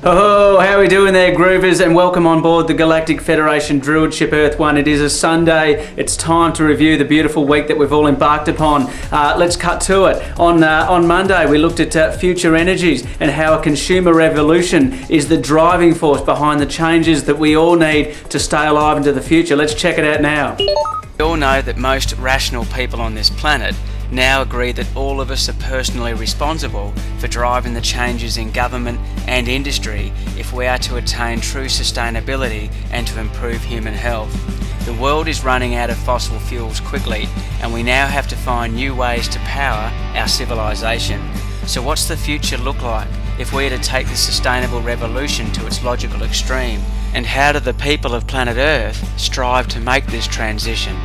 Oh, how are we doing there, Groovers? And welcome on board the Galactic Federation Druid ship Earth 1. It is a Sunday. It's time to review the beautiful week that we've all embarked upon. Let's cut to it. On Monday, we looked at future energies and how a consumer revolution is the driving force behind the changes that we all need to stay alive into the future. Let's check it out now. We all know that most rational people on this planet now agree that all of us are personally responsible for driving the changes in government and industry if we are to attain true sustainability and to improve human health. The world is running out of fossil fuels quickly, and we now have to find new ways to power our civilization. So what's the future look like if we are to take this sustainable revolution to its logical extreme? And how do the people of planet Earth strive to make this transition?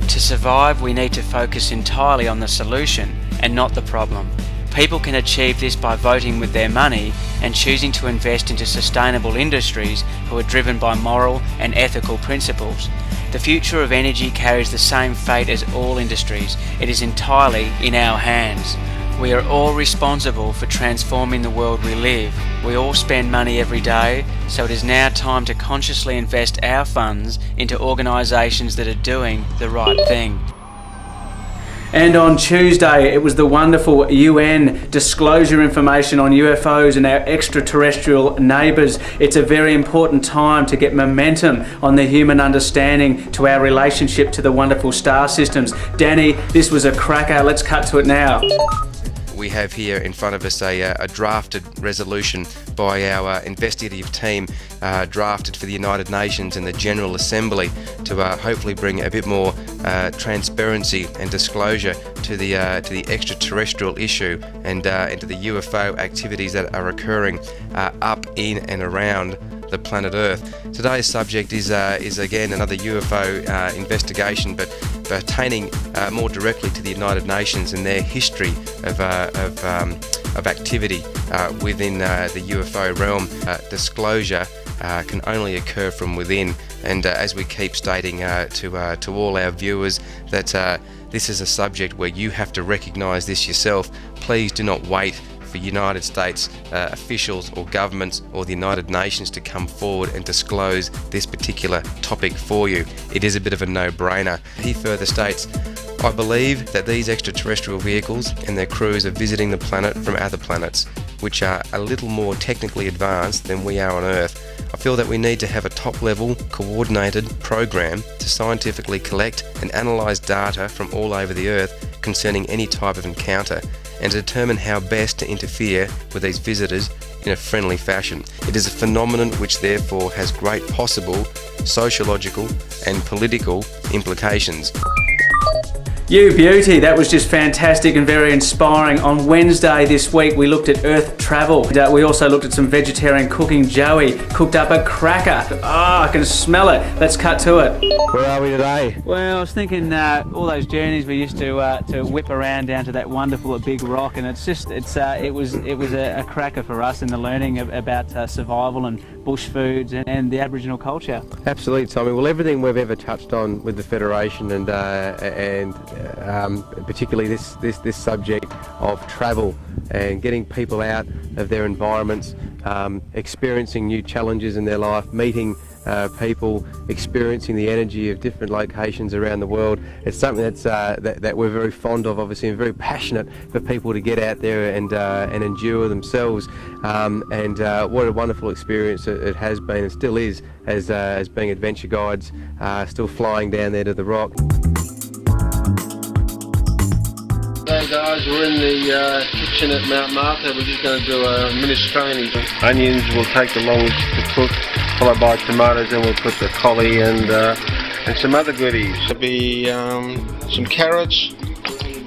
To survive, we need to focus entirely on the solution and not the problem. People can achieve this by voting with their money and choosing to invest into sustainable industries who are driven by moral and ethical principles. The future of energy carries the same fate as all industries. It is entirely in our hands. We are all responsible for transforming the world we live. We all spend money every day, so it is now time to consciously invest our funds into organisations that are doing the right thing. And on Tuesday, it was the wonderful UN disclosure information on UFOs and our extraterrestrial neighbours. It's a very important time to get momentum on the human understanding to our relationship to the wonderful star systems. Danny, this was a cracker. Let's cut to it now. We have here in front of us a drafted resolution by our investigative team, drafted for the United Nations and the General Assembly to hopefully bring a bit more transparency and disclosure to the extraterrestrial issue and into the UFO activities that are occurring up in and around the planet Earth. Today's subject is again another UFO investigation, but pertaining more directly to the United Nations and their history of activity within the UFO realm. Disclosure can only occur from within, and as we keep stating to all our viewers that this is a subject where you have to recognise this yourself. Please do not wait for United States officials or governments or the United Nations to come forward and disclose this particular topic for you. It is a bit of a no-brainer. He further states, I believe that these extraterrestrial vehicles and their crews are visiting the planet from other planets, which are a little more technically advanced than we are on Earth. I feel that we need to have a top-level, coordinated program to scientifically collect and analyse data from all over the Earth concerning any type of encounter, and to determine how best to interfere with these visitors in a friendly fashion. It is a phenomenon which therefore has great possible sociological and political implications. You beauty, that was just fantastic and very inspiring. On Wednesday this week we looked at Earth travel. We also looked at some vegetarian cooking. Joey cooked up a cracker. I can smell it. Let's cut to it. Where are we today? Well, I was thinking all those journeys we used to whip around down to that wonderful big rock, and it was a cracker for us in the learning about survival and bush foods and the Aboriginal culture. Absolutely, Tommy. Well, everything we've ever touched on with the Federation and particularly this subject of travel and getting people out of their environments, experiencing new challenges in their life, meeting people, experiencing the energy of different locations around the world. It's something that we're very fond of, obviously, and very passionate for people to get out there and endure themselves. And what a wonderful experience it has been and still is as being adventure guides, still flying down there to the rock. Hey guys, we're in the kitchen at Mount Martha. We're just going to do a minestrone. Onions will take the longest to cook, followed by tomatoes, and we'll put the collie and some other goodies. There'll be some carrots,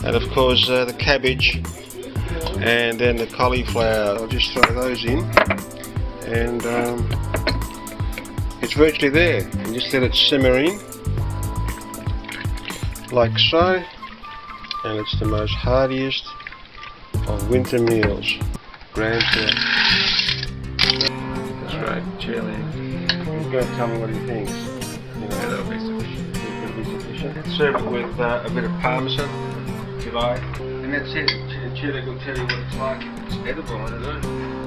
and of course the cabbage, and then the cauliflower. I'll just throw those in, and it's virtually there. And just let it simmer in, like so. And it's the most heartiest of winter meals. Grand chili. That's right, chili. He's going to tell me what he thinks. Yeah, that'll be sufficient. It'll be sufficient. Serve it with a bit of parmesan, if you like. And that's it. Chili will tell you what it's like. It's edible, I don't know.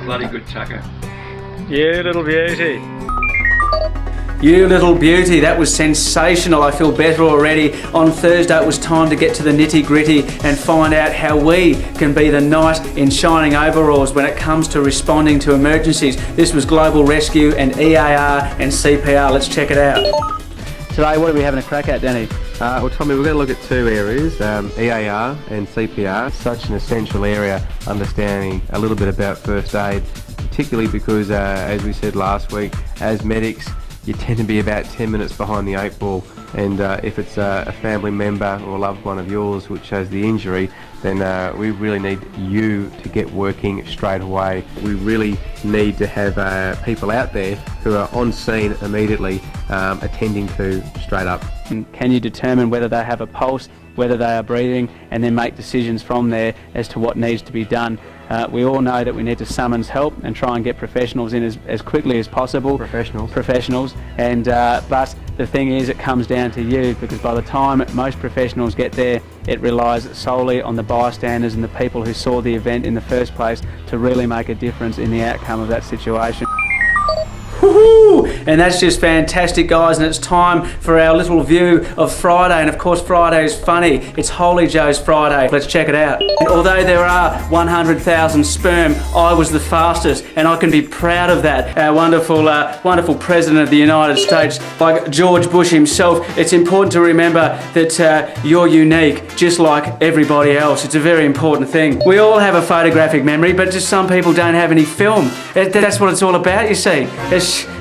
bloody good tucker. You little beauty. You little beauty, that was sensational. I feel better already. On Thursday it was time to get to the nitty gritty and find out how we can be the knight in shining overalls when it comes to responding to emergencies. This was Global Rescue and EAR and CPR. Let's check it out. Today, what are we having a crack at, Danny? Well, Tommy, we're going to look at two areas, EAR and CPR. Such an essential area, understanding a little bit about first aid, particularly because, as we said last week, as medics, you tend to be about 10 minutes behind the 8 ball, and if it's a family member or a loved one of yours which has the injury, then we really need you to get working straight away. We really need to have people out there who are on scene immediately, attending to straight up. Can you determine whether they have a pulse, whether they are breathing, and then make decisions from there as to what needs to be done? We all know that we need to summons help and try and get professionals in as quickly as possible. Professionals. And but the thing is, it comes down to you, because by the time most professionals get there, it relies solely on the bystanders and the people who saw the event in the first place to really make a difference in the outcome of that situation. Woohoo! And that's just fantastic, guys, and it's time for our little view of Friday. And of course, Friday is funny. It's Holy Joe's Friday. Let's check it out. And although there are 100,000 sperm, I was the fastest, and I can be proud of that. Our wonderful President of the United States, like George Bush himself. It's important to remember that you're unique, just like everybody else. It's a very important thing. We all have a photographic memory, but just some people don't have any film. That's what it's all about, you see.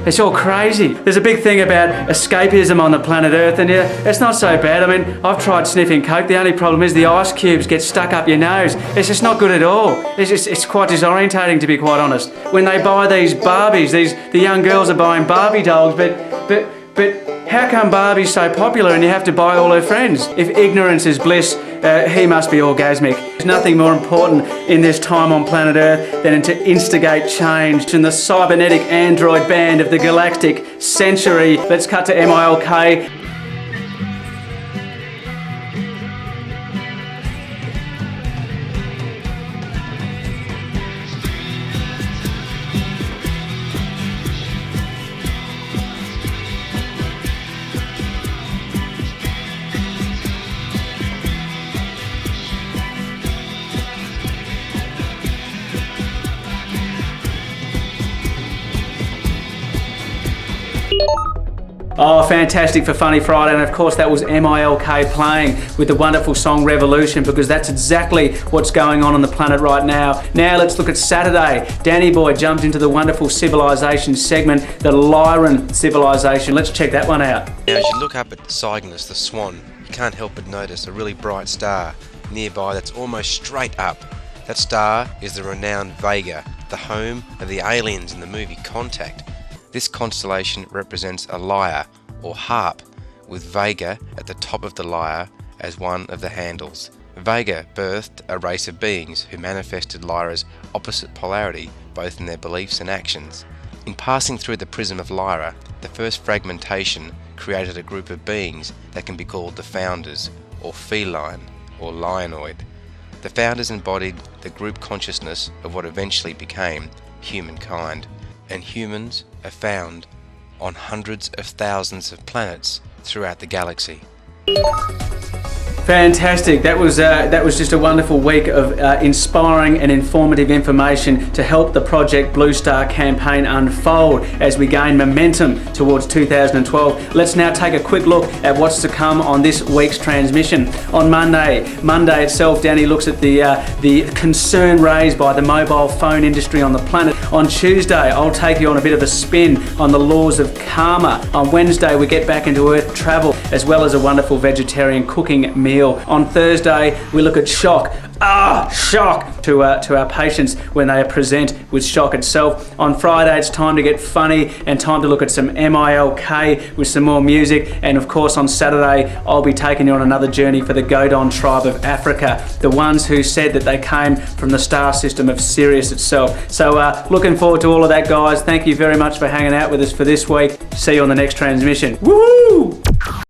It's all crazy. There's a big thing about escapism on the planet Earth, and yeah, it's not so bad. I mean, I've tried sniffing coke. The only problem is the ice cubes get stuck up your nose. It's just not good at all. It's quite disorientating, to be quite honest. When they buy these Barbies, the young girls are buying Barbie dolls, but how come Barbie's so popular and you have to buy all her friends? If ignorance is bliss, he must be orgasmic. There's nothing more important in this time on planet Earth than to instigate change in the cybernetic android band of the galactic century. Let's cut to MILK. Oh, fantastic for Funny Friday, and of course that was MILK playing with the wonderful song Revolution, because that's exactly what's going on the planet right now. Now let's look at Saturday. Danny Boy jumped into the wonderful civilisation segment, the Lyran civilisation. Let's check that one out. Now as you look up at Cygnus, the swan, you can't help but notice a really bright star nearby that's almost straight up. That star is the renowned Vega, the home of the aliens in the movie Contact. This constellation represents a lyre, or harp, with Vega at the top of the lyre as one of the handles. Vega birthed a race of beings who manifested Lyra's opposite polarity, both in their beliefs and actions. In passing through the prism of Lyra, the first fragmentation created a group of beings that can be called the Founders, or Feline, or Lianoid. The Founders embodied the group consciousness of what eventually became humankind. And humans are found on hundreds of thousands of planets throughout the galaxy. Fantastic. That was just a wonderful week of inspiring and informative information to help the Project Bluestar campaign unfold as we gain momentum towards 2012. Let's now take a quick look at what's to come on this week's transmission. On Monday itself, Danny looks at the concern raised by the mobile phone industry on the planet. On Tuesday, I'll take you on a bit of a spin on the laws of karma. On Wednesday, we get back into Earth travel, as well as a wonderful vegetarian cooking meal. On Thursday, we look at shock. Shock to our patients when they present with shock itself. On Friday, it's time to get funny and time to look at some MILK with some more music. And of course, on Saturday, I'll be taking you on another journey for the Godon tribe of Africa, the ones who said that they came from the star system of Sirius itself. So looking forward to all of that, guys. Thank you very much for hanging out with us for this week. See you on the next transmission. Woohoo!